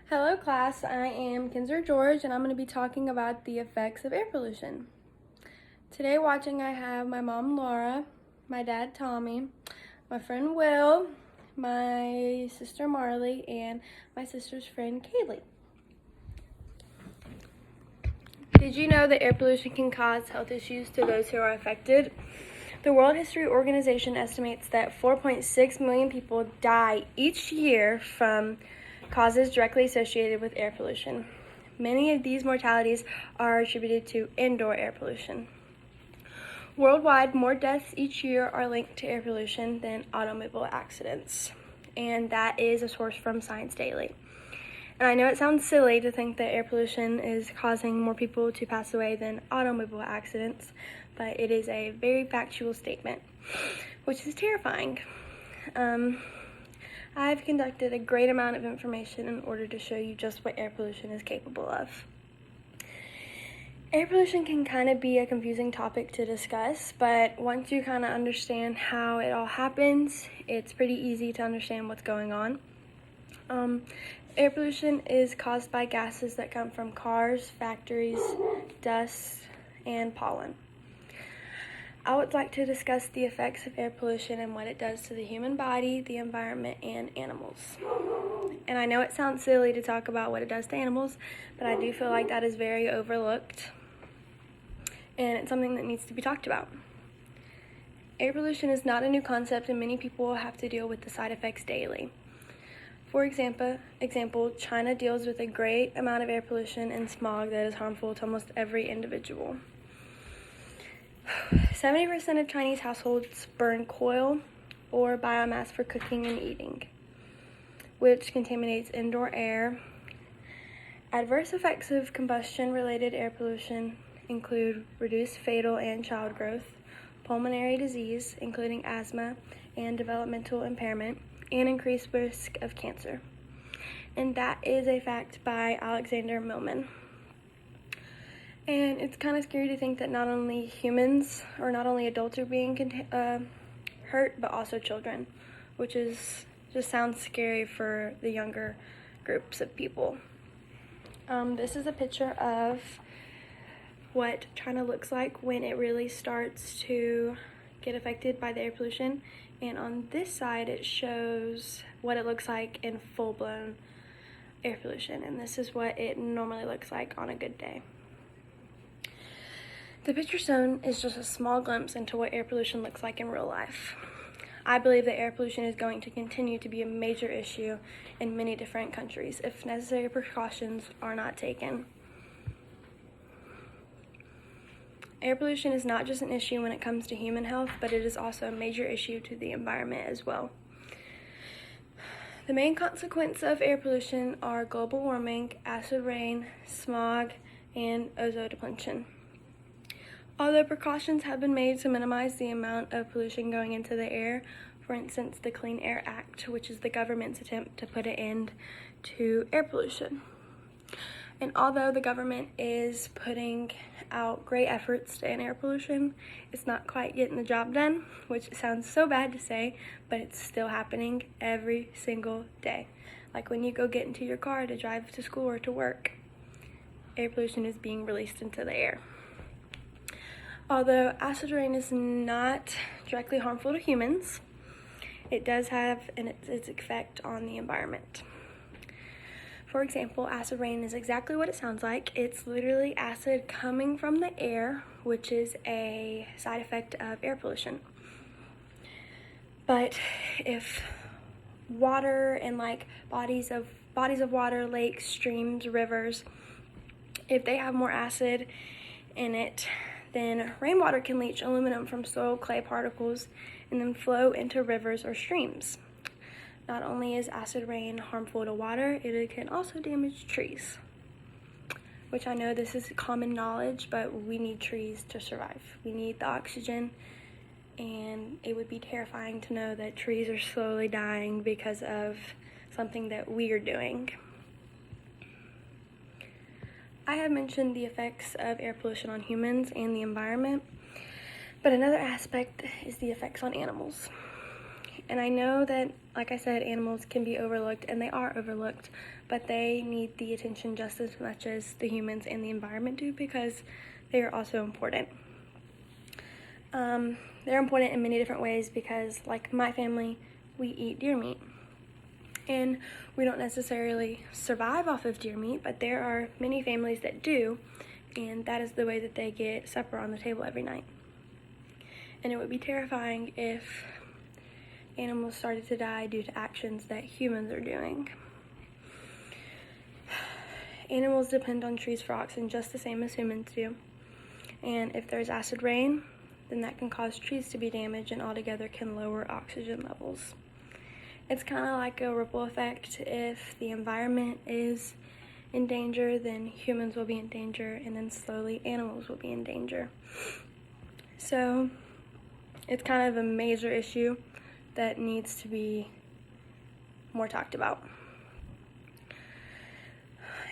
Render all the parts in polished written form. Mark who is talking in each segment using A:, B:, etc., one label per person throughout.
A: Hello class, I am Kinzer George and I'm going to be talking about the effects of air pollution. Today watching I have my mom Laura, my dad Tommy, my friend Will, my sister Marley, and my sister's friend Kaylee. Did you know that air pollution can cause health issues to those who are affected? The World History Organization estimates that 4.6 million people die each year from causes directly associated with air pollution. Many of these mortalities are attributed to indoor air pollution. Worldwide, more deaths each year are linked to air pollution than automobile accidents, and that is a source from Science Daily. And I know it sounds silly to think that air pollution is causing more people to pass away than automobile accidents, but it is a very factual statement, which is terrifying. I've conducted a great amount of information in order to show you just what air pollution is capable of. Air pollution can kind of be a confusing topic to discuss, but once you kind of understand how it all happens, it's pretty easy to understand what's going on. Air pollution is caused by gases that come from cars, factories, dust, and pollen. I would like to discuss the effects of air pollution and what it does to the human body, the environment, and animals. And I know it sounds silly to talk about what it does to animals, but I do feel like that is very overlooked, and it's something that needs to be talked about. Air pollution is not a new concept, and many people have to deal with the side effects daily. For example, China deals with a great amount of air pollution and smog that is harmful to almost every individual. 70% of Chinese households burn coal or biomass for cooking and eating, which contaminates indoor air. Adverse effects of combustion-related air pollution include reduced fetal and child growth, pulmonary disease, including asthma and developmental impairment, and increased risk of cancer. And that is a fact by Alexander Millman. And it's kind of scary to think that not only humans or not only adults are being hurt, but also children, which just sounds scary for the younger groups of people. This is a picture of what China looks like when it really starts to get affected by the air pollution. And on this side, it shows what it looks like in full-blown air pollution. And this is what it normally looks like on a good day. The picture shown is just a small glimpse into what air pollution looks like in real life. I believe that air pollution is going to continue to be a major issue in many different countries if necessary precautions are not taken. Air pollution is not just an issue when it comes to human health, but it is also a major issue to the environment as well. The main consequences of air pollution are global warming, acid rain, smog, and ozone depletion. Although precautions have been made to minimize the amount of pollution going into the air, for instance, the Clean Air Act, which is the government's attempt to put an end to air pollution. And although the government is putting out great efforts to end air pollution, it's not quite getting the job done, which sounds so bad to say, but it's still happening every single day. Like when you go get into your car to drive to school or to work, air pollution is being released into the air. Although acid rain is not directly harmful to humans, it does have its effect on the environment. For example, acid rain is exactly what it sounds like. It's literally acid coming from the air, which is a side effect of air pollution. But if water and like bodies of water, lakes, streams, rivers, if they have more acid in it, then rainwater can leach aluminum from soil clay particles and then flow into rivers or streams. Not only is acid rain harmful to water, it can also damage trees, which I know this is common knowledge, but we need trees to survive. We need the oxygen, and it would be terrifying to know that trees are slowly dying because of something that we are doing. I have mentioned the effects of air pollution on humans and the environment, but another aspect is the effects on animals. And I know that, like I said, animals can be overlooked, and they are overlooked, but they need the attention just as much as the humans and the environment do, because they are also important. They're important in many different ways because, like my family, we eat deer meat. And we don't necessarily survive off of deer meat, but there are many families that do, and that is the way that they get supper on the table every night. And it would be terrifying if animals started to die due to actions that humans are doing. Animals depend on trees for oxygen just the same as humans do. And if there's acid rain, then that can cause trees to be damaged and altogether can lower oxygen levels. It's kind of like a ripple effect. If the environment is in danger, then humans will be in danger, and then slowly animals will be in danger. So it's kind of a major issue that needs to be more talked about.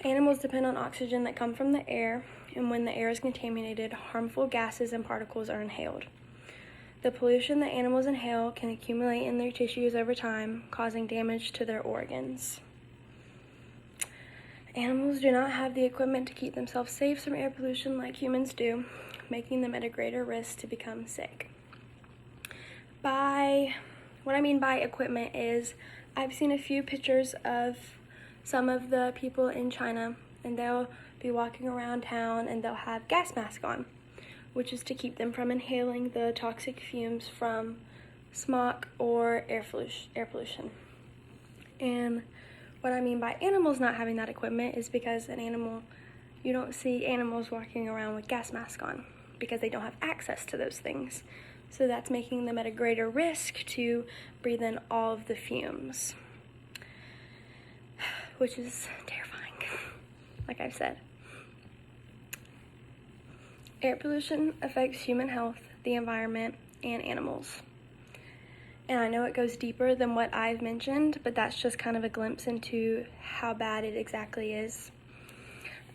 A: Animals depend on oxygen that come from the air, and when the air is contaminated, harmful gases and particles are inhaled. The pollution that animals inhale can accumulate in their tissues over time, causing damage to their organs. Animals do not have the equipment to keep themselves safe from air pollution like humans do, making them at a greater risk to become sick. What I mean by equipment is, I've seen a few pictures of some of the people in China, and they'll be walking around town and they'll have gas masks on, which is to keep them from inhaling the toxic fumes from smog or air pollution. And what I mean by animals not having that equipment is because you don't see animals walking around with gas masks on because they don't have access to those things. So that's making them at a greater risk to breathe in all of the fumes, which is terrifying, like I've said. Air pollution affects human health, the environment, and animals. And I know it goes deeper than what I've mentioned, but that's just kind of a glimpse into how bad it exactly is.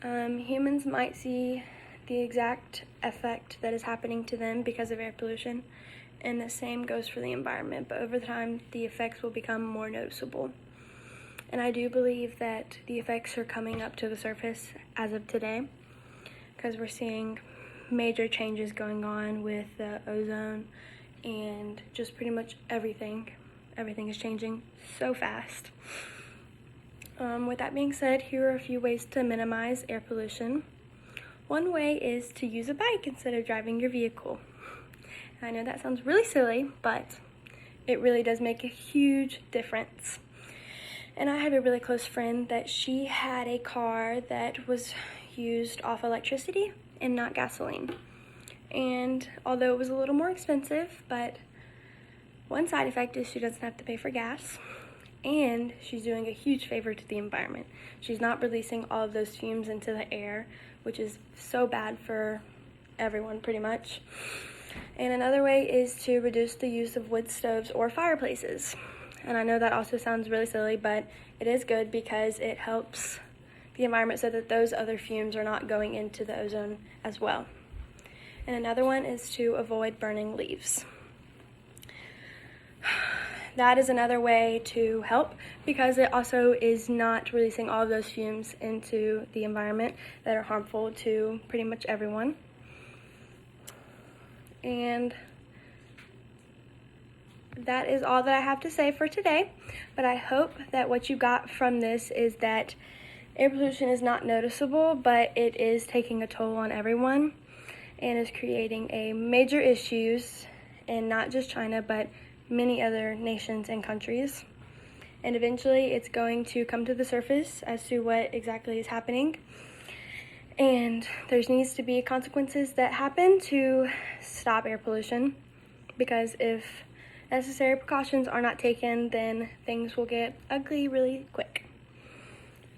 A: Humans might see the exact effect that is happening to them because of air pollution, and the same goes for the environment, but over time the effects will become more noticeable. And I do believe that the effects are coming up to the surface as of today, because we're seeing major changes going on with the ozone and just pretty much everything. Everything is changing so fast. With that being said, here are a few ways to minimize air pollution. One way is to use a bike instead of driving your vehicle. I know that sounds really silly, but it really does make a huge difference. And I have a really close friend that she had a car that was used off electricity and not gasoline. And although it was a little more expensive, but one side effect is she doesn't have to pay for gas, and she's doing a huge favor to the environment. She's not releasing all of those fumes into the air, which is so bad for everyone pretty much. And another way is to reduce the use of wood stoves or fireplaces. And I know that also sounds really silly, but it is good because it helps the environment so that those other fumes are not going into the ozone as well. And another one is to avoid burning leaves. That is another way to help because it also is not releasing all of those fumes into the environment that are harmful to pretty much everyone. And that is all that I have to say for today, but I hope that what you got from this is that air pollution is not noticeable, but it is taking a toll on everyone and is creating a major issues in not just China, but many other nations and countries. And eventually it's going to come to the surface as to what exactly is happening. And there needs to be consequences that happen to stop air pollution, because if necessary precautions are not taken, then things will get ugly really quick.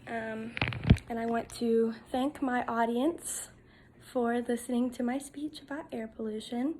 A: And I want to thank my audience for listening to my speech about air pollution.